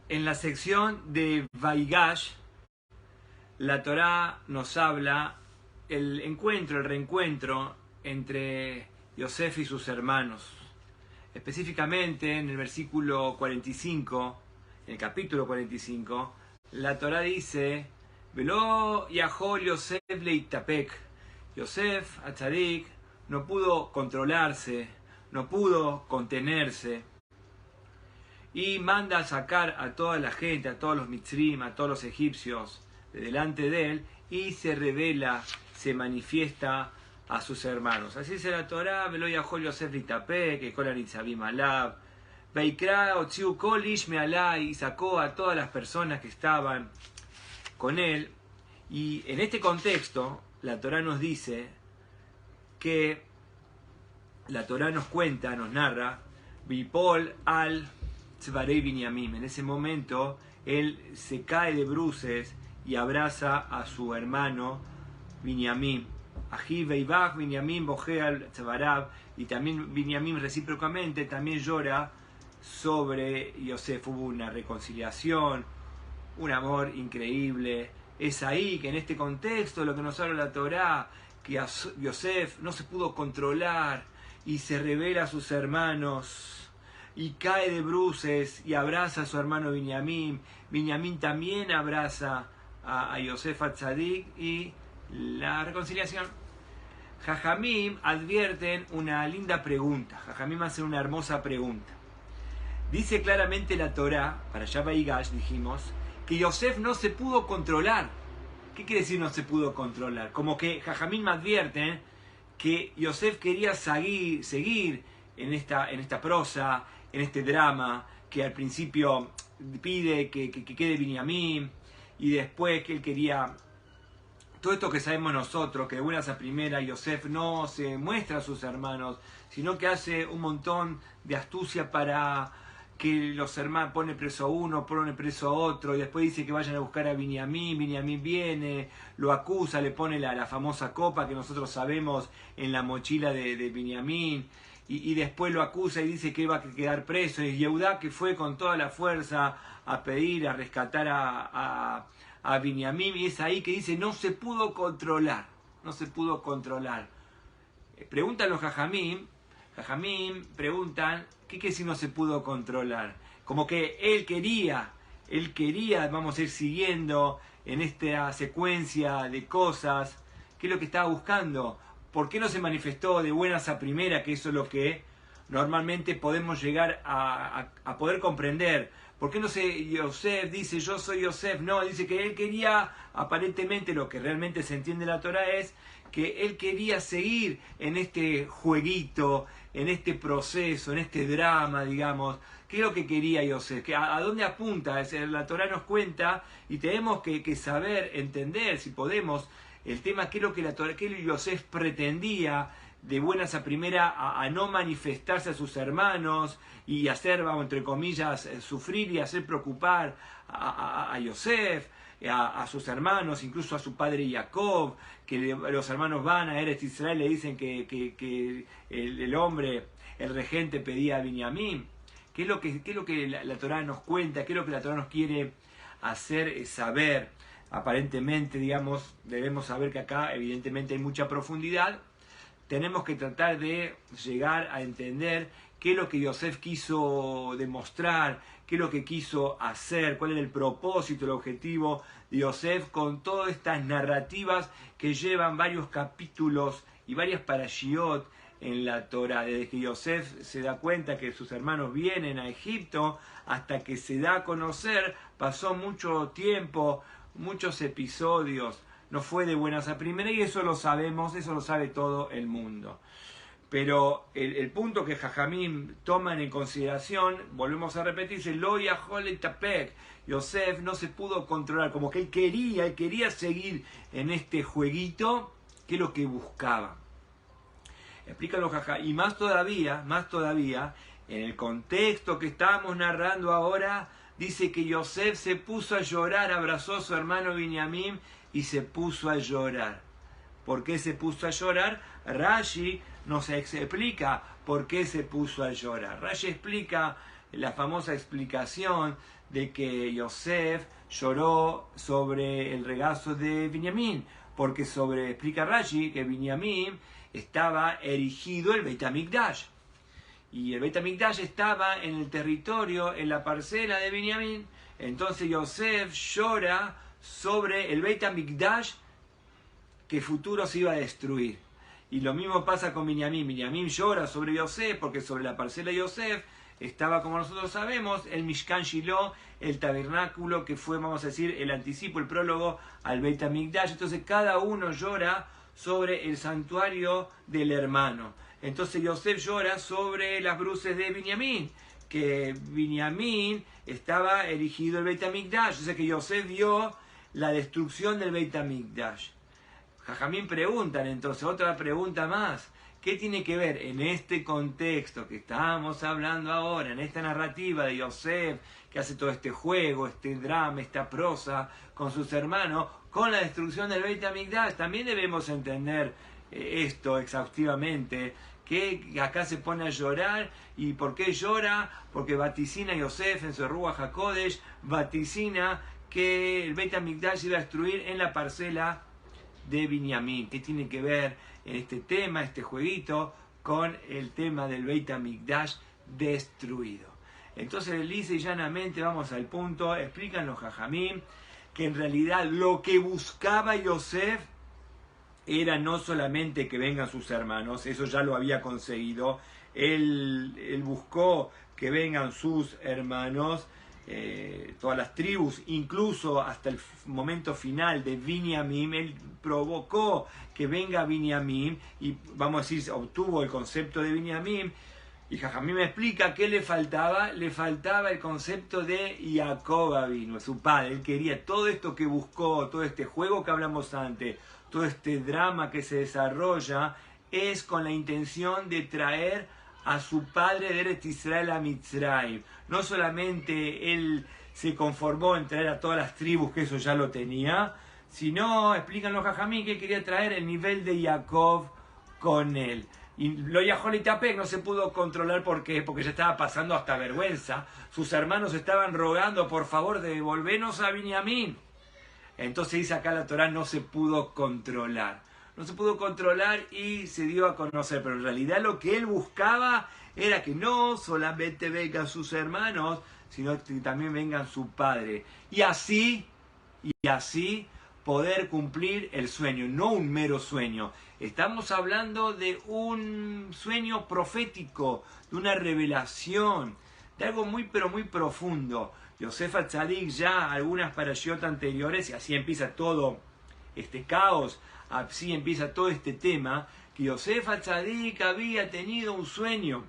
En la sección de Vaigash, la Torá nos habla el reencuentro entre Yosef y sus hermanos. Específicamente en el versículo 45, en el capítulo 45, la Torá dice: Veló Yahol Yosef leitapek. Yosef, Atzadik, no pudo controlarse, no pudo contenerse, y manda a sacar a toda la gente, a todos los mitzrim, a todos los egipcios de delante de él, y se revela, se manifiesta a sus hermanos. Así dice la Torá: Veló Yahol Yosef leitapek, Ekol hanitzavim alav, Vaikra otziu kol ish me'alai, y sacó a todas las personas que estaban con él. Y en este contexto, la Torá nos dice que la Torá nos cuenta, nos narra, Vipol al Tzvarei Binyamin. En ese momento, él se cae de bruces y abraza a su hermano Binyamin. Ají Veibach Binyamin Bojeal Tzvarab. Y también Binyamin recíprocamente también llora sobre Yosef. Hubo una reconciliación, un amor increíble. Es ahí que en este contexto lo que nos habla la Torá, que Yosef no se pudo controlar y se revela a sus hermanos y cae de bruces y abraza a su hermano Binyamin. Binyamin también abraza a Yosef Atzadik y la reconciliación. Jajamim advierten una linda pregunta. Jajamim hace una hermosa pregunta. Dice claramente la Torá, para allá Vaigash dijimos, que Yosef no se pudo controlar. ¿Qué quiere decir no se pudo controlar? Como que Jajamim me advierte que Yosef quería seguir en esta prosa, en este drama, que al principio pide que quede Binyamin, y después que él quería todo esto que sabemos nosotros, que de buenas a primera Yosef no se muestra a sus hermanos, sino que hace un montón de astucia para que los hermanos, pone preso a uno, pone preso a otro, y después dice que vayan a buscar a Binyamin. Binyamin viene, lo acusa, le pone la famosa copa que nosotros sabemos en la mochila de Binyamin, y después lo acusa y dice que iba a quedar preso. Y Yehudá, que fue con toda la fuerza a pedir, a rescatar a Binyamin, y es ahí que dice: no se pudo controlar, no se pudo controlar. Preguntan los Jajamim preguntan: ¿qué quiere decir no se pudo controlar? Como que él quería, vamos a ir siguiendo en esta secuencia de cosas, ¿qué es lo que estaba buscando? ¿Por qué no se manifestó de buenas a primera? Que eso es lo que normalmente podemos llegar a poder comprender. ¿Por qué no Yosef dice yo soy Yosef? No, dice que él quería, aparentemente lo que realmente se entiende en la Torá es que él quería seguir en este jueguito, en este proceso, en este drama, digamos. ¿Qué es lo que quería Yosef? ¿A dónde apunta? La Torá nos cuenta y tenemos que saber, entender, si podemos, el tema, qué es lo que la Torá, qué Yosef pretendía de buenas a primera a no manifestarse a sus hermanos y hacer, vamos, entre comillas, sufrir y hacer preocupar a Yosef, a sus hermanos, incluso a su padre Jacob, que los hermanos van a Eretz Israel, le dicen que el hombre, el regente, pedía a Binyamin. ¿Qué es lo que la Torá nos cuenta? ¿Qué es lo que la Torá nos quiere hacer saber? Aparentemente, digamos, debemos saber que acá evidentemente hay mucha profundidad. Tenemos que tratar de llegar a entender qué es lo que Yosef quiso demostrar, qué es lo que quiso hacer, cuál era el propósito, el objetivo de Yosef con todas estas narrativas que llevan varios capítulos y varias parashiot en la Torá. Desde que Yosef se da cuenta que sus hermanos vienen a Egipto hasta que se da a conocer, pasó mucho tiempo, muchos episodios. No fue de buenas a primera, y eso lo sabemos, eso lo sabe todo el mundo. Pero el punto que Jajamim toman en consideración, volvemos a repetir, dice: Lo yahol leitapek. Yosef no se pudo controlar, como que él quería seguir en este jueguito, que es lo que buscaba. Explican los Jajamim, y más todavía, en el contexto que estamos narrando ahora, dice que Yosef se puso a llorar, abrazó a su hermano Binyamin y se puso a llorar. ¿Por qué se puso a llorar? Rashi nos explica por qué se puso a llorar. Rashi explica la famosa explicación de que Yosef lloró sobre el regazo de Binyamin, porque explica Rashi que Binyamin estaba erigido el Beit HaMikdash, y el Beit HaMikdash estaba en el territorio, en la parcela de Binyamin. Entonces Yosef llora sobre el Beit HaMikdash que futuro se iba a destruir. Y lo mismo pasa con Binyamin. Binyamin llora sobre Yosef porque sobre la parcela de Yosef estaba, como nosotros sabemos, el Mishkan Shiloh, el tabernáculo que fue, vamos a decir, el anticipo, el prólogo al Beit HaMikdash. Entonces cada uno llora sobre el santuario del hermano. Entonces Yosef llora sobre las bruces de Binyamin, que Binyamin estaba erigido el Beit HaMikdash. O sea que Yosef vio la destrucción del Beit HaMikdash. Jajamín preguntan entonces, otra pregunta más. ¿Qué tiene que ver en este contexto que estamos hablando ahora, en esta narrativa de Yosef, que hace todo este juego, este drama, esta prosa con sus hermanos, con la destrucción del Beit HaMikdash? También debemos entender esto exhaustivamente, que acá se pone a llorar. ¿Y por qué llora? Porque vaticina Yosef en su Ruach HaKodesh, vaticina que el Beit HaMikdash se iba a destruir en la parcela de Binyamin. ¿Qué tiene que ver en este tema, este jueguito, con el tema del Beit HaMikdash destruido? Entonces, lisa y llanamente, vamos al punto, explican los Jajamim que en realidad lo que buscaba Yosef era no solamente que vengan sus hermanos, eso ya lo había conseguido. Él buscó que vengan sus hermanos, todas las tribus, incluso hasta el momento final de Binyamin. Él provocó que venga Binyamin y, vamos a decir, obtuvo el concepto de Binyamin. Y Jajamim me explica qué le faltaba. Le faltaba el concepto de Jacob Avinu, su padre. Él quería todo esto que buscó, todo este juego que hablamos antes, todo este drama que se desarrolla, es con la intención de traer a su padre de Eretz Israel a Mitzrayim. No solamente él se conformó en traer a todas las tribus, que eso ya lo tenía, sino, explican los Jajamim, que quería traer el nivel de Jacob con él. Y lo Yaholitapek no se pudo controlar. ¿Por qué? Porque ya estaba pasando hasta vergüenza. Sus hermanos estaban rogando, por favor, devolvernos a Binyamin. Entonces dice acá la Torá, no se pudo controlar. No se pudo controlar y se dio a conocer. Pero en realidad lo que él buscaba era que no solamente vengan sus hermanos, sino que también vengan su padre. Y así poder cumplir el sueño, no un mero sueño. Estamos hablando de un sueño profético, de una revelación, de algo muy pero muy profundo. Yosef HaTzadik ya algunas parashiyot anteriores, y así empieza todo este caos, así empieza todo este tema, que Yosef HaTzadik había tenido un sueño,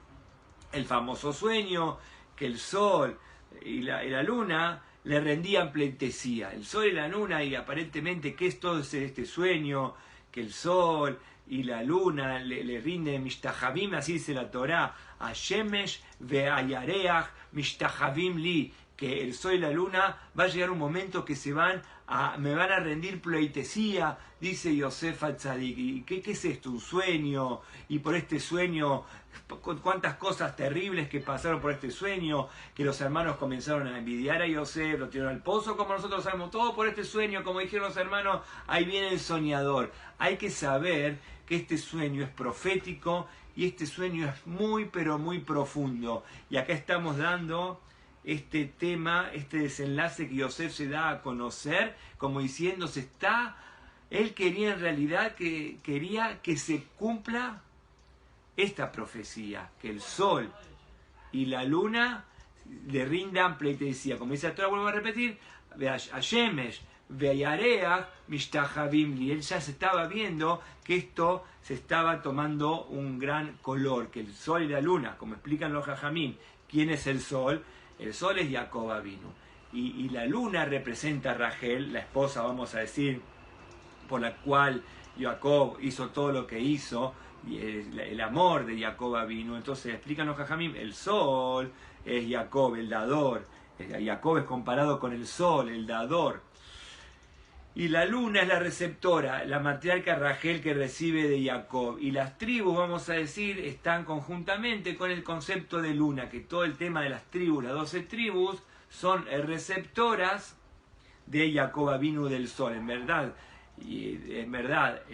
el famoso sueño que el sol y la luna le rendían pleitesía. El sol y la luna, y aparentemente, ¿qué es todo este sueño? Que el sol y la luna le rinden mishtahavim, así dice la Torá, a Shemesh ve a Yareach mishtahavim li, que el sol y la luna va a llegar un momento que me van a rendir pleitesía, dice Yosef HaTzadik. ¿Y qué es esto? Un sueño, y por este sueño, cuántas cosas terribles que pasaron por este sueño, que los hermanos comenzaron a envidiar a Yosef, lo tiraron al pozo, como nosotros sabemos, todo por este sueño, como dijeron los hermanos, ahí viene el soñador. Hay que saber que este sueño es profético y este sueño es muy pero muy profundo. Y acá estamos dando este tema, este desenlace que Yosef se da a conocer, como diciendo, él quería en realidad quería que se cumpla esta profecía, que el sol y la luna le rindan pleitesía. Como dice la Torá, vuelvo a repetir, a Shemesh, ve a Yareach, mishtahavim li. Él ya se estaba viendo que esto se estaba tomando un gran color, que el sol y la luna, como explican los Jajamim, ¿quién es el sol? El sol es Jacob Avinu. Y la luna representa a Rachel, la esposa, vamos a decir, por la cual Jacob hizo todo lo que hizo, y el amor de Jacob Avinu. Entonces explican los Jajamim, el sol es Jacob, el dador. Jacob es comparado con el sol, el dador. Y la luna es la receptora, la matriarca Rachel que recibe de Jacob. Y las tribus, vamos a decir, están conjuntamente con el concepto de luna, que todo el tema de las tribus, las 12 tribus, son receptoras de Jacob Avinu del sol. En verdad,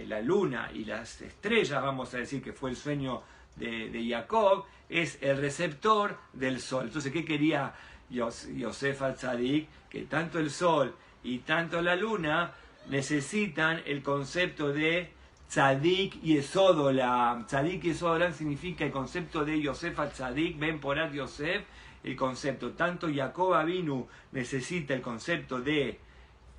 la luna y las estrellas, vamos a decir que fue el sueño de Jacob, es el receptor del sol. Entonces, ¿qué quería Yosef al-Tzadik? Que tanto el sol y tanto la luna necesitan el concepto de Tzadik y Esodolam. Tzadik y Esodolam significa el concepto de Yosef al-Tzadik, Ben Porat Yosef, el concepto. Tanto Jacob Avinu necesita el concepto de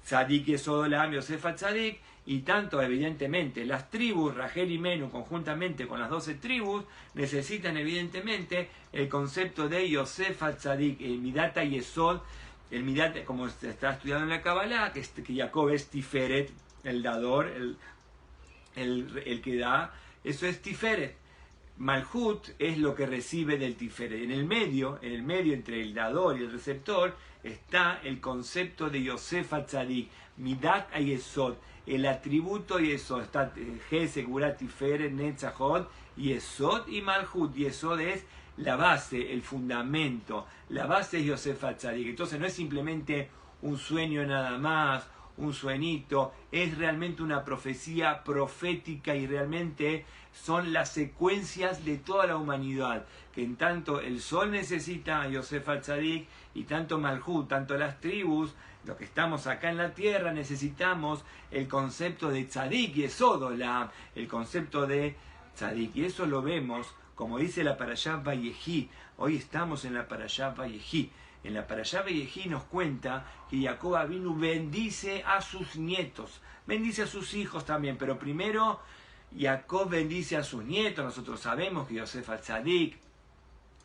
Tzadik y Esodolam, Yosef al-Tzadik, y tanto evidentemente las tribus, Rachel y Menú, conjuntamente con las 12 tribus, necesitan evidentemente el concepto de Yosef al-Tzadik, el Midata y Esod. El Midat, como se está estudiando en la Kabbalah, que Jacob es Tiferet, el dador, el que da, eso es Tiferet. Malhut es lo que recibe del Tiferet. En el medio entre el dador y el receptor, está el concepto de Yosef al-Tzadik, Midat Yesod, el atributo Yesod. Está G, Segurat, Tiferet, Netzachot, Yesod y Malhut. Yesod es la base, el fundamento, la base es Yosef al-Tzadik. Entonces no es simplemente un sueño nada más, un sueñito, es realmente una profecía profética y realmente son las secuencias de toda la humanidad, que en tanto el sol necesita a Yosef al-Tzadik y tanto Malhut, tanto las tribus, los que estamos acá en la tierra, necesitamos el concepto de Tzadik y Esodolam, el concepto de Tzadik, y eso lo vemos como dice la Parashá Vayehi. Hoy estamos en la Parashá Vayehi. En la Parashá Vayehi nos cuenta que Jacob Avinu bendice a sus nietos, bendice a sus hijos también, pero primero Jacob bendice a sus nietos. Nosotros sabemos que Yosef al-Tzadik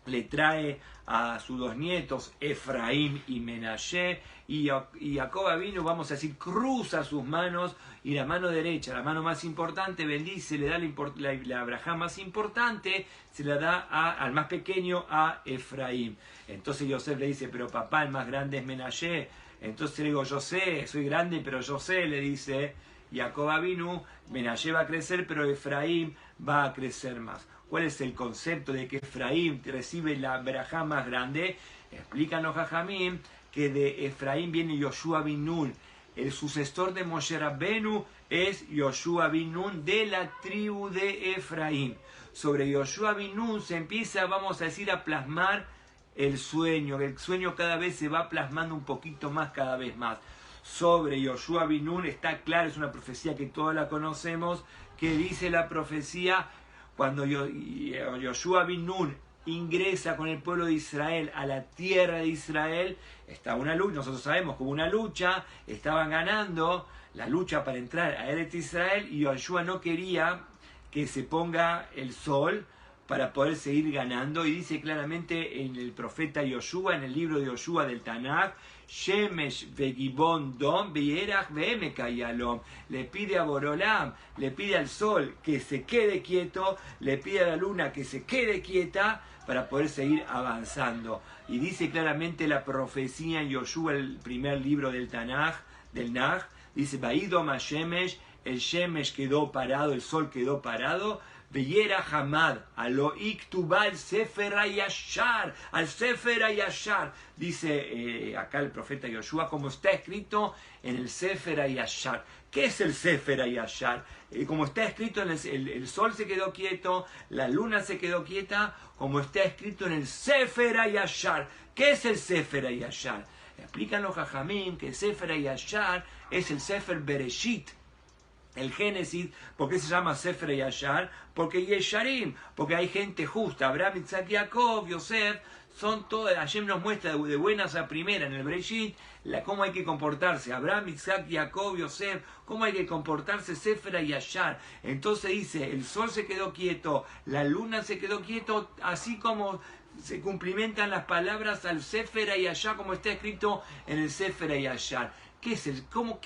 le trae a sus 2 nietos, Efraín y Menashe, y Jacob Avinu, vamos a decir, cruza sus manos, y la mano derecha, la mano más importante, bendice, le da la braja más importante, se la da al más pequeño, a Efraín. Entonces Yosef le dice, pero papá, el más grande es Menashe. Entonces le digo, yo sé, soy grande, pero yo sé, le dice Jacob Avinu, Menashe va a crecer, pero Efraín va a crecer más. ¿Cuál es el concepto de que Efraín recibe la verajá más grande? Explícanos Jajamim que de Efraín viene Yoshua bin Nun. El sucesor de Moshe Rabbenu es Yoshua bin Nun de la tribu de Efraín. Sobre Yoshua bin Nun se empieza, vamos a decir, a plasmar el sueño. El sueño cada vez se va plasmando un poquito más, cada vez más. Sobre Yoshua bin Nun está claro, es una profecía que todos la conocemos, que dice la profecía, cuando Yoshua bin Nun ingresa con el pueblo de Israel a la tierra de Israel, está una lucha, nosotros sabemos que hubo una lucha, estaban ganando la lucha para entrar a Eretz Israel y Yoshua no quería que se ponga el sol para poder seguir ganando, y dice claramente en el profeta Yoshua, en el libro de Yoshua del Tanaj, Shemesh vegibon dom beierach veemekayalom, le pide a Borolam, le pide al sol que se quede quieto, le pide a la luna que se quede quieta para poder seguir avanzando. Y dice claramente la profecía en Yoshua, el primer libro del Tanaj, del Naj, dice, Vaidom Shemesh, el Shemesh quedó parado, el sol quedó parado, Veyera Hamad, alo iktubal Sefer Hayashar, al Sefer Hayashar, dice acá el profeta Yoshua, como está escrito en el Sefer Hayashar. ¿Qué es el Sefer Hayashar? Como está escrito, en el sol se quedó quieto, la luna se quedó quieta, como está escrito en el Sefer Hayashar. ¿Qué es el Sefer Hayashar? Explican los Jajamim que el Sefer Hayashar es el Sefer Bereshit, el Génesis. ¿Por qué se llama Sefer Yashar? Porque Yesharim, porque hay gente justa. Abraham, Isaac, Jacob, Yosef, son todas. Hashem nos muestra de buenas a primera en el Bereshit cómo hay que comportarse. Abraham, Isaac, Jacob, Yosef, cómo hay que comportarse, Sefer Yashar. Entonces dice, el sol se quedó quieto, la luna se quedó quieto, así como se cumplimentan las palabras al Sefer Yashar, como está escrito en el Sefer Yashar. ¿Qué es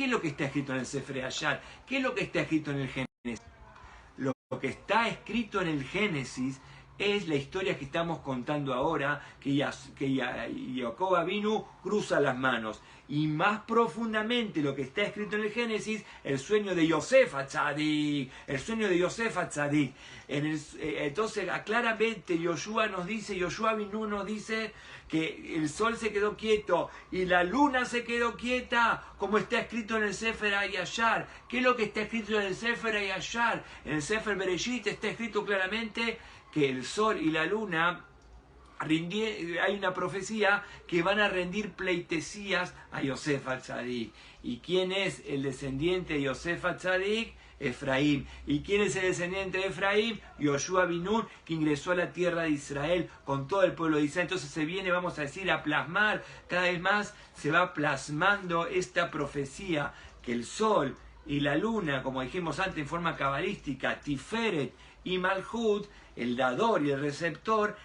lo que está escrito en el Sefer Hayashar? ¿Qué es lo que está escrito en el Génesis? Lo que está escrito en el Génesis, es la historia que estamos contando ahora, que Jacob Avinu cruza las manos. Y más profundamente lo que está escrito en el Génesis, el sueño de Yosef Atzadik, el sueño de Yosef Atzadik. Entonces claramente Yoshua Avinu nos dice que el sol se quedó quieto y la luna se quedó quieta, como está escrito en el Sefer Hayashar. ¿Qué es lo que está escrito en el Sefer Hayashar? En el Sefer Bereshit está escrito claramente que el sol y la luna, hay una profecía que van a rendir pleitesías a Yosef Atzadik. ¿Y quién es el descendiente de Yosef Atzadik? Efraín. ¿Y quién es el descendiente de Efraín? Yoshua bin Nun, que ingresó a la tierra de Israel con todo el pueblo de Israel. Entonces se viene, vamos a decir, a plasmar, cada vez más se va plasmando esta profecía, que el sol y la luna, como dijimos antes en forma cabalística, Tiferet y Malhut, el dador y el receptor,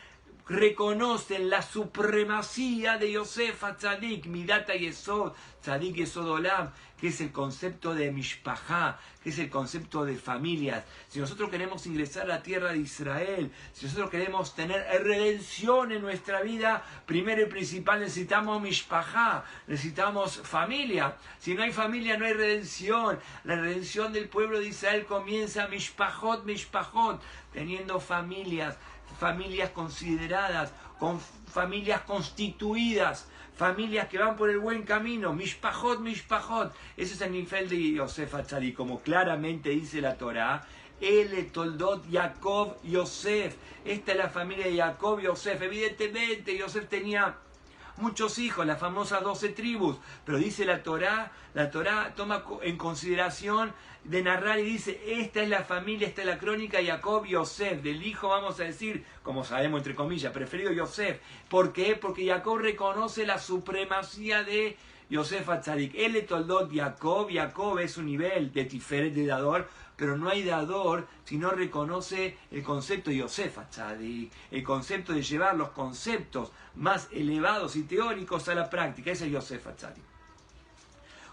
reconocen la supremacía de Yosef Atzadik, Midata Yesod, Tzadik Yesod Olam, que es el concepto de Mishpajá, que es el concepto de familias. Si nosotros queremos ingresar a la tierra de Israel, si nosotros queremos tener redención en nuestra vida, primero y principal necesitamos Mishpajá, necesitamos familia. Si no hay familia, no hay redención. La redención del pueblo de Israel comienza Mishpajot, teniendo familias consideradas, con familias constituidas, familias que van por el buen camino, Mishpajot. Ese es el nivel de Yosef Atzadik, como claramente dice la Torá, El Toldot Jacob Yosef. Esta es la familia de Jacob Yosef. Evidentemente Yosef tenía muchos hijos, las famosas 12 tribus, pero dice la Torá toma en consideración de narrar y dice, esta es la familia, esta es la crónica de Jacob Yosef, del hijo, vamos a decir, como sabemos entre comillas, preferido Yosef. ¿Por qué? Porque Jacob reconoce la supremacía de Yosef Atzadik. Él es Toldot Jacob es un nivel de Tiferet, de dador, pero no hay dador si no reconoce el concepto de Yosef Atzadik, el concepto de llevar los conceptos más elevados y teóricos a la práctica. Ese es Yosef Atzadik.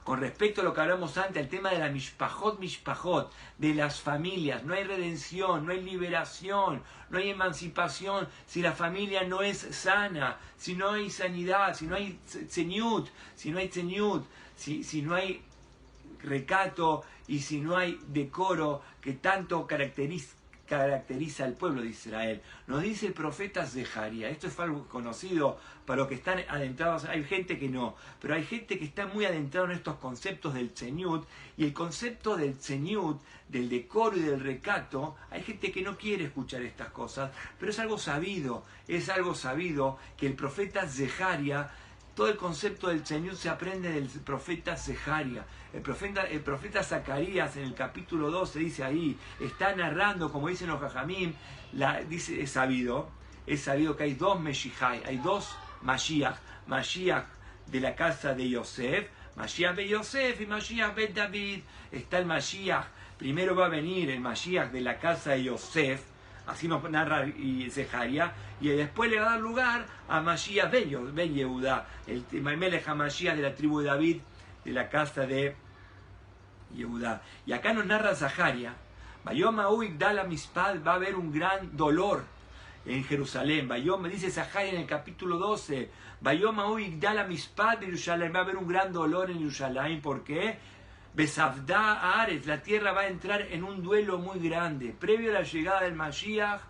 Con respecto a lo que hablamos antes, el tema de la mishpajot, de las familias, no hay redención, no hay liberación, no hay emancipación si la familia no es sana, si no hay sanidad, si no hay tzeniut, si no hay recato y si no hay decoro que tanto caracteriza al pueblo de Israel. Nos dice el profeta Zeharia, esto es algo conocido para los que están adentrados, hay gente que no, pero hay gente que está muy adentrada en estos conceptos del tzeniut, y el concepto del tzeniut, del decoro y del recato, hay gente que no quiere escuchar estas cosas, pero es algo sabido que el profeta Zeharia, todo el concepto del tzeniut se aprende del profeta Zeharia. El profeta Zacarías en el capítulo 12 dice ahí, está narrando, como dicen los Jajamim, dice, es sabido que hay dos Meshihai, hay dos Mashiach de la casa de Yosef, Mashiach ben Yosef y Mashiach ben David. Está el Mashiach, primero va a venir el Mashiach de la casa de Yosef, así nos narra Zeharia, y después le va a dar lugar a Mashiach ben Yehudá, el Melech HaMashiach de la tribu de David, de la casa de Yehudá. Y acá nos narra Zaharia, Bayom Ha'u Yigdal HaMispad, va a haber un gran dolor en Jerusalén. Me dice Zaharia en el capítulo 12, Bayom Ha'u Yigdal HaMispad de Jerusalén, va a haber un gran dolor en Jerusalén. ¿Por qué? Besavda Haaretz, la tierra va a entrar en un duelo muy grande. Previo a la llegada del Mashiach,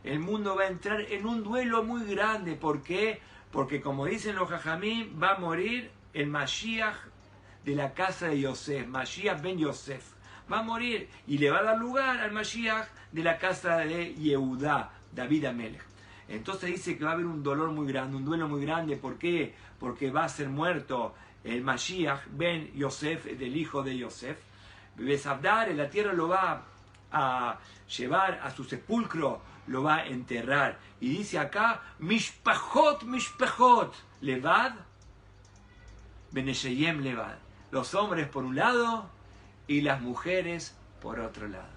el mundo va a entrar en un duelo muy grande. ¿Por qué? Porque como dicen los Jajamim, va a morir el Mashiach de la casa de Yosef, Mashiach ben Yosef. Va a morir y le va a dar lugar al Mashiach de la casa de Yehudá, David Amelech. Entonces dice que va a haber un dolor muy grande, un duelo muy grande. ¿Por qué? Porque va a ser muerto el Mashiach ben Yosef, del hijo de Yosef. Besabdar, en la tierra lo va a llevar a su sepulcro, lo va a enterrar. Y dice acá, Mishpajot, Levad, Benesheyem Levad. Los hombres por un lado y las mujeres por otro lado.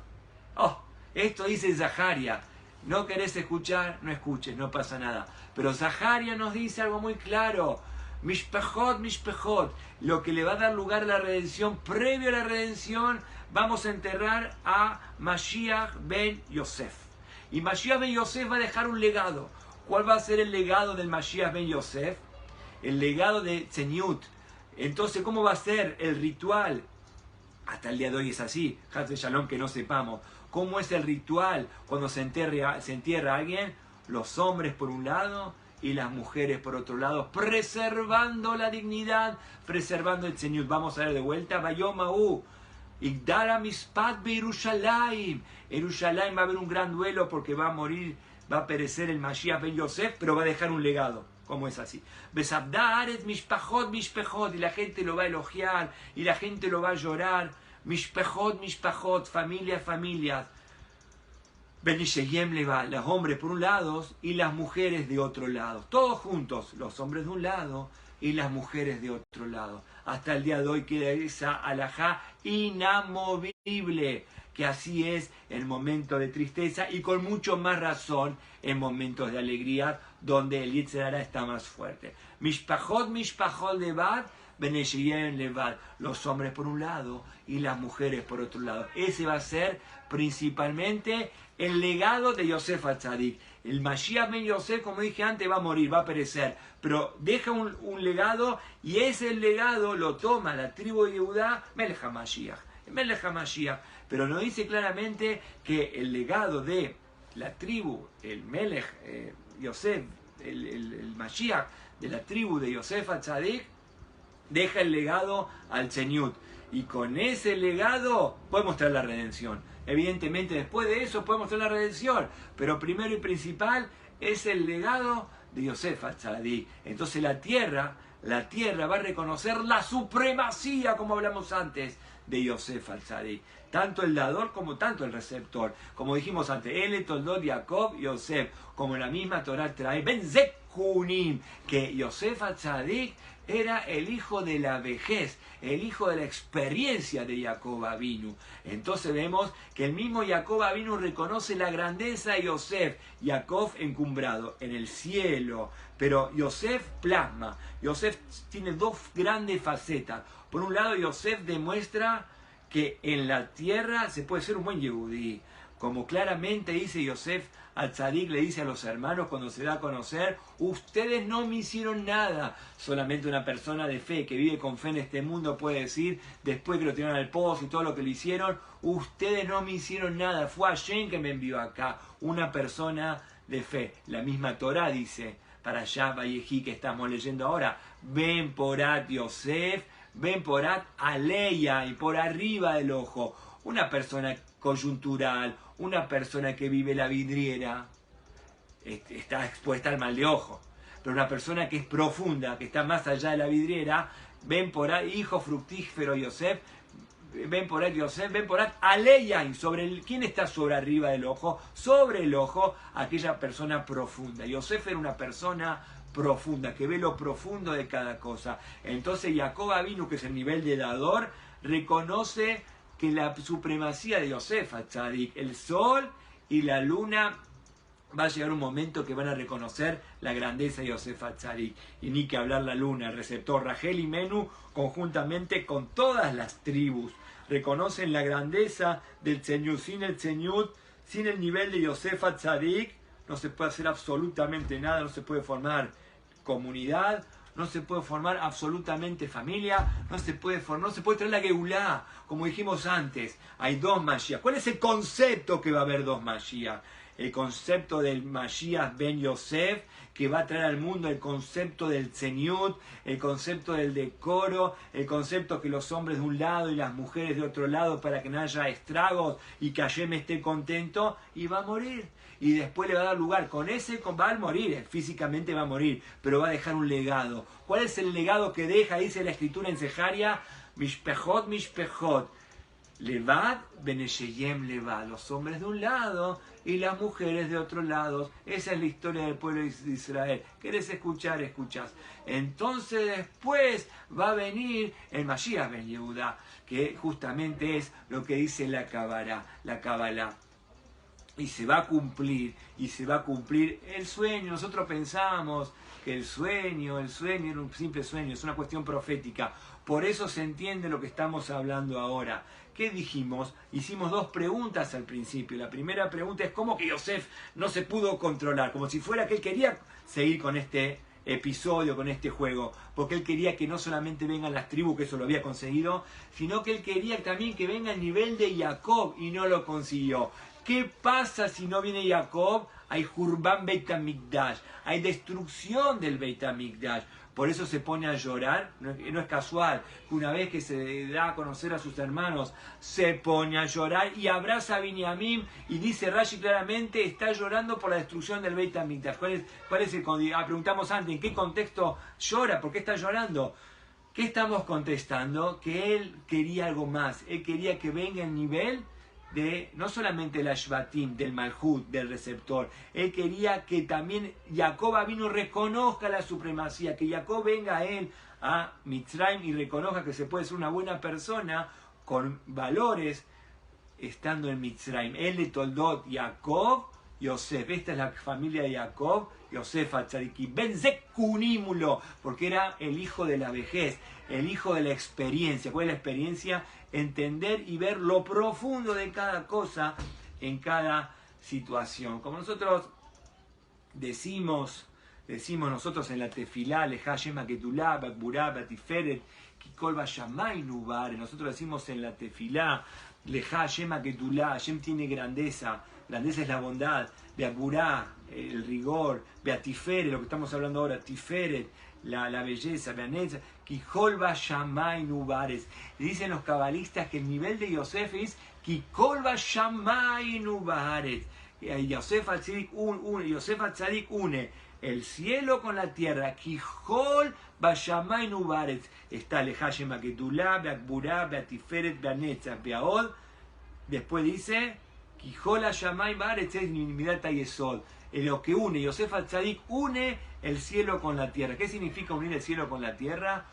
Oh, esto dice Zaharia. No querés escuchar, no escuches, no pasa nada. Pero Zaharia nos dice algo muy claro. Mishpajot, lo que le va a dar lugar a la redención. Previo a la redención, vamos a enterrar a Mashiach ben Yosef. Y Mashiach ben Yosef va a dejar un legado. ¿Cuál va a ser el legado del Mashiach ben Yosef? El legado de Tzeniut. Entonces, ¿cómo va a ser el ritual? Hasta el día de hoy es así. Haz de Shalom que no sepamos. ¿Cómo es el ritual cuando se entierra a alguien? Los hombres por un lado y las mujeres por otro lado, preservando la dignidad, preservando el Tzeniut. Vamos a ver de vuelta. Vayomahu. Igdara mispat beIerushalayim. En Yerushalayim va a haber un gran duelo porque va a morir, va a perecer el Mashiach ben Yosef, pero va a dejar un legado. ¿Cómo es así? Besabdaret mishpachot mishpachot. Y la gente lo va a elogiar, y la gente lo va a llorar. Mishpachot mishpachot. Familias, familias. Benishayem leva. Los hombres por un lado y las mujeres de otro lado. Todos juntos. Los hombres de un lado y las mujeres de otro lado. Hasta el día de hoy queda esa alajá inamovible, que así es en momentos de tristeza y con mucho más razón en momentos de alegría, donde el Yetzer Hara está más fuerte. Mishpachot, mishpachot levad, beneshayem levad. Los hombres por un lado y las mujeres por otro lado. Ese va a ser principalmente el legado de Yosef HaTzadik. El Mashiach ben Yosef, como dije antes, va a morir, va a perecer, pero deja un legado, y ese legado lo toma la tribu de Yehudá, Melech HaMashiach. Melech HaMashiach. Pero nos dice claramente que el legado de la tribu, el Melech Yosef, el Mashiach de la tribu de Yosef HaTzadik, deja el legado al Tzeniut. Y con ese legado podemos traer la redención. Evidentemente después de eso podemos traer la redención. Pero primero y principal es el legado de Yosef HaTzadik. Entonces la tierra va a reconocer la supremacía, como hablamos antes, de Yosef HaTzadik. Tanto el dador como tanto el receptor. Como dijimos antes, Ele Toldot Jacob Yosef. Como la misma Torah trae, Ben Zekunim, que Yosef HaTzadik era el hijo de la vejez, el hijo de la experiencia de Jacob Avinu. Entonces vemos que el mismo Jacob Avinu reconoce la grandeza de Yosef. Jacob encumbrado en el cielo, pero Yosef plasma. Yosef tiene dos grandes facetas. Por un lado, Yosef demuestra que en la tierra se puede ser un buen yehudí. Como claramente dice Yosef HaTzadik, le dice a los hermanos cuando se da a conocer: ustedes no me hicieron nada. Solamente una persona de fe que vive con fe en este mundo puede decir, después que lo tiraron al pozo y todo lo que le hicieron: ustedes no me hicieron nada, fue Hashem que me envió acá. Una persona de fe. La misma Torah dice, para allá Vayejí, que estamos leyendo ahora: ven porat Yosef, ven porat Aleya, y por arriba del ojo. Una persona coyuntural, una persona que vive la vidriera, está expuesta al mal de ojo. Pero una persona que es profunda, que está más allá de la vidriera, ven por ahí, hijo fructífero Yosef, ven por ahí Yosef, ven por ahí Aleya, y ¿quién está sobre arriba del ojo? Sobre el ojo, aquella persona profunda. Yosef era una persona profunda, que ve lo profundo de cada cosa. Entonces Jacob Avinu, que es el nivel de dador, reconoce que la supremacía de Yosef HaTzadik, el sol y la luna, va a llegar un momento que van a reconocer la grandeza de Yosef HaTzadik. Y ni que hablar la luna, el receptor, Rachel y Menú, conjuntamente con todas las tribus, reconocen la grandeza del Tzeniut. Sin el Tzeniut, sin el nivel de Yosef HaTzadik, no se puede hacer absolutamente nada, no se puede formar comunidad, no se puede formar absolutamente familia, no se puede traer la Geulá, como dijimos antes. Hay dos Mashiach. ¿Cuál es el concepto que va a haber dos Mashiach? El concepto del Mashiach ben Yosef, que va a traer al mundo el concepto del Tzeniut, el concepto del decoro, el concepto que los hombres de un lado y las mujeres de otro lado, para que no haya estragos y que Hashem esté contento, y va a morir. Y después le va a dar lugar, va a morir, físicamente va a morir, pero va a dejar un legado. ¿Cuál es el legado que deja? Dice la escritura en Sejaria: Mishpechot, Mishpechot, Levad, Beneshayem Levad. Los hombres de un lado y las mujeres de otro lado. Esa es la historia del pueblo de Israel. ¿Querés escuchar? Escuchás. Entonces después va a venir el Mashiach ben Yehudá, que justamente es lo que dice la Kabbalah. Y se va a cumplir el sueño. Nosotros pensamos que el sueño era un simple sueño, es una cuestión profética. Por eso se entiende lo que estamos hablando ahora. ¿Qué dijimos? Hicimos dos preguntas al principio. La primera pregunta es cómo que Yosef no se pudo controlar, como si fuera que él quería seguir con este episodio, con este juego, porque él quería que no solamente vengan las tribus, que eso lo había conseguido, sino que él quería también que venga el nivel de Jacob y no lo consiguió. ¿Qué pasa si no viene Jacob? Hay Hurban Beit HaMikdash, hay destrucción del Beit HaMikdash. Por eso se pone a llorar, no es casual, que una vez que se da a conocer a sus hermanos, se pone a llorar y abraza a Binyamin y dice Rashi claramente, está llorando por la destrucción del Beit HaMikdash. ¿Cuál es el contexto? Preguntamos antes, ¿en qué contexto llora? ¿Por qué está llorando? ¿Qué estamos contestando? Que él quería algo más, él quería que venga el nivel de no solamente la Shvatim, del Malhut, del receptor. Él quería que también Jacob vino reconozca la supremacía, que Jacob venga a él, a Mitzrayim, y reconozca que se puede ser una buena persona con valores estando en Mitzrayim. Él de Toldot, Jacob, Yosef. Esta es la familia de Jacob, Yosef Atzadiki. Ben Zekunímulo, porque era el hijo de la vejez, el hijo de la experiencia. ¿Cuál es la experiencia? Entender y ver lo profundo de cada cosa en cada situación. Como nosotros decimos nosotros en la tefilá, Lejá Shema Ketulá, Bakburá, Batiferet, Kikol Bayamay Nubar. Nosotros decimos en la tefilá, Lejá Shema Ketulá, Hashem tiene grandeza, grandeza es la bondad, Bakburá, el rigor, Beatiferet, lo que estamos hablando ahora, Tiferet, la belleza, Beanetza, Kikol Bayamay Nubares. Dicen los cabalistas que el nivel de Yosef es Kikol Bayamay Nubares. Yosef Atzadik une el cielo con la tierra. Kihol Bayamay Nubaret. Está Lejá Maketulá, Beakburá, Beatiferet, Beanetza, Beaod. Después dice Kihol Bayamay Nubaret es Midata Yesod. Lo que une, Yosef Atzadik une el cielo con la tierra. ¿Qué significa unir el cielo con la tierra?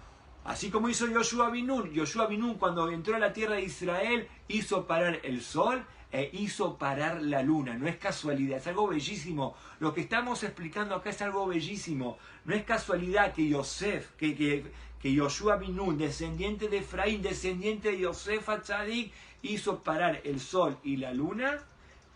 Así como hizo Yoshua bin Nun. Yoshua bin Nun, cuando entró a la tierra de Israel, hizo parar el sol e hizo parar la luna. No es casualidad, es algo bellísimo. Lo que estamos explicando acá es algo bellísimo. No es casualidad que Yosef, que Yoshua bin Nun, descendiente de Efraín, descendiente de Yosef Atzadik, hizo parar el sol y la luna.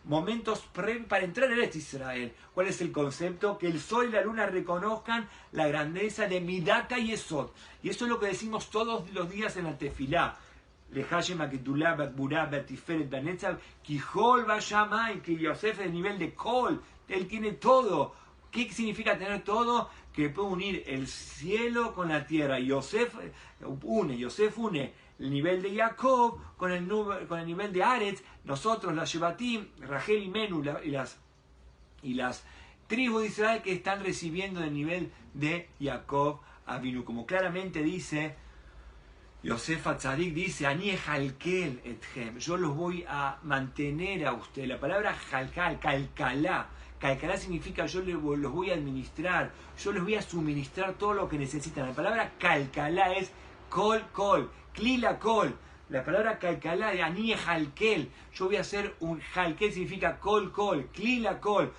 Momentos para entrar en este Israel. ¿Cuál es el concepto? Que el sol y la luna reconozcan la grandeza de Midata y Yesod. Y eso es lo que decimos todos los días en la tefilá. Lejá Shema Ketulá, Bakburá, Beatiferet, Beanetza, Kihol Bayamay, que Yosef es el nivel de Kol, él tiene todo. ¿Qué significa tener todo? Que puede unir el cielo con la tierra. Yosef une el nivel de Jacob con el nivel de Aretz. Nosotros, la Shevatim, Rachel y Menú y las tribus de Israel que están recibiendo el nivel de Jacob Avinu. Como claramente dice Yosef Atzadik, dice Ani jalkel etchem, yo los voy a mantener a ustedes. La palabra jalcal, calcalá. Calcalá significa yo los voy a administrar, yo les voy a suministrar todo lo que necesitan. La palabra calcalá es kol, klila kol. La palabra calcalá de Ani jalkel, yo voy a hacer un jalkel, significa kol, klila kol.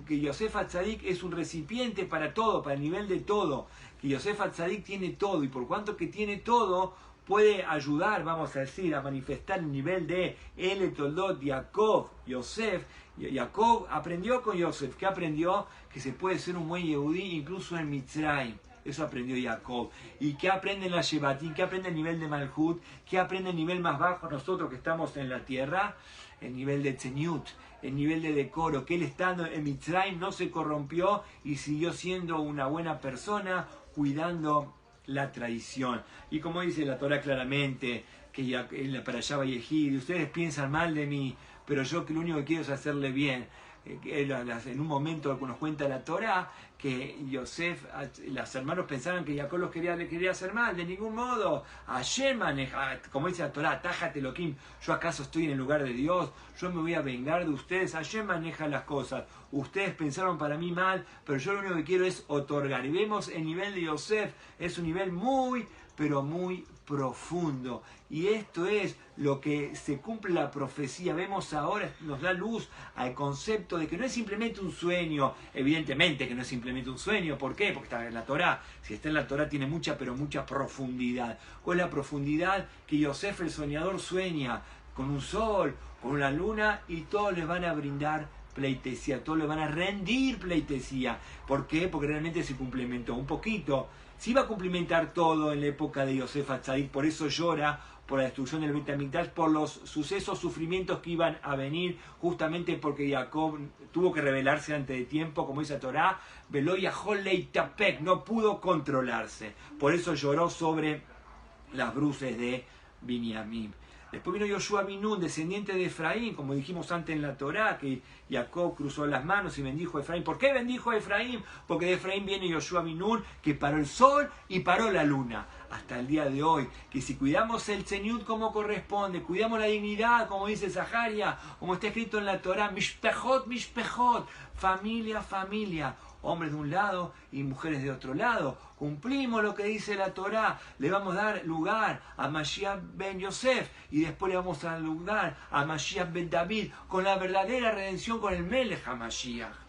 Que Yosef Atzadik es un recipiente para todo, para el nivel de todo. Que Yosef Atzadik tiene todo, y por cuanto que tiene todo, puede ayudar, vamos a decir, a manifestar el nivel de El Toldot, Jacob, Yosef. Jacob aprendió con Yosef. ¿Qué aprendió? Que se puede ser un buen Yehudí incluso en Mitzrayim. Eso aprendió Jacob. ¿Y qué aprende en la Shevatim? ¿Qué aprende el nivel de Malhut? ¿Qué aprende el nivel más bajo nosotros que estamos en la tierra? El nivel de Tzeniut, el nivel de decoro. Que él estando en Mitzrayim no se corrompió y siguió siendo una buena persona, cuidando la tradición. Y como dice la Torah claramente, que ya para allá va Yehid, ustedes piensan mal de mí, pero yo que lo único que quiero es hacerle bien. En un momento nos cuenta la Torah que Yosef, los hermanos pensaban que Jacob le quería hacer mal, de ningún modo. Hashem maneja, como dice la Torah, tájate Elohim, yo acaso estoy en el lugar de Dios, yo me voy a vengar de ustedes. Hashem maneja las cosas. Ustedes pensaron para mí mal, pero yo lo único que quiero es otorgar. Y vemos el nivel de Yosef, es un nivel muy, pero muy profundo. Y esto es lo que se cumple la profecía. Vemos ahora, nos da luz al concepto de que no es simplemente un sueño. Evidentemente que no es simplemente un sueño. ¿Por qué? Porque está en la Torá. Si está en la Torá tiene mucha, pero mucha profundidad. ¿Cuál es la profundidad? Que Yosef el soñador sueña con un sol, con una luna, y todos les van a brindar pleitesía, todos le van a rendir pleitesía. ¿Por qué? Porque realmente se complementó un poquito. Se iba a cumplimentar todo en la época de Yosef Atzadik, por eso llora por la destrucción del Beit HaMikdash, por los sucesos, sufrimientos que iban a venir, justamente porque Jacob tuvo que rebelarse antes de tiempo, como dice la Torá, Velo Yahol Leitapek, no pudo controlarse. Por eso lloró sobre las bruces de Binyamin. Después vino Yoshua bin Nun, descendiente de Efraín, como dijimos antes en la Torá, que Jacob cruzó las manos y bendijo a Efraín. ¿Por qué bendijo a Efraín? Porque de Efraín viene Yoshua bin Nun, que paró el sol y paró la luna. Hasta el día de hoy, que si cuidamos el Tzeniut como corresponde, cuidamos la dignidad, como dice Zaharia, como está escrito en la Torá, Mishpejot, Mishpejot, familia, familia, hombres de un lado y mujeres de otro lado. Cumplimos lo que dice la Torá, le vamos a dar lugar a Mashiach ben Yosef y después le vamos a dar lugar a Mashiach ben David con la verdadera redención, con el Melech HaMashiach.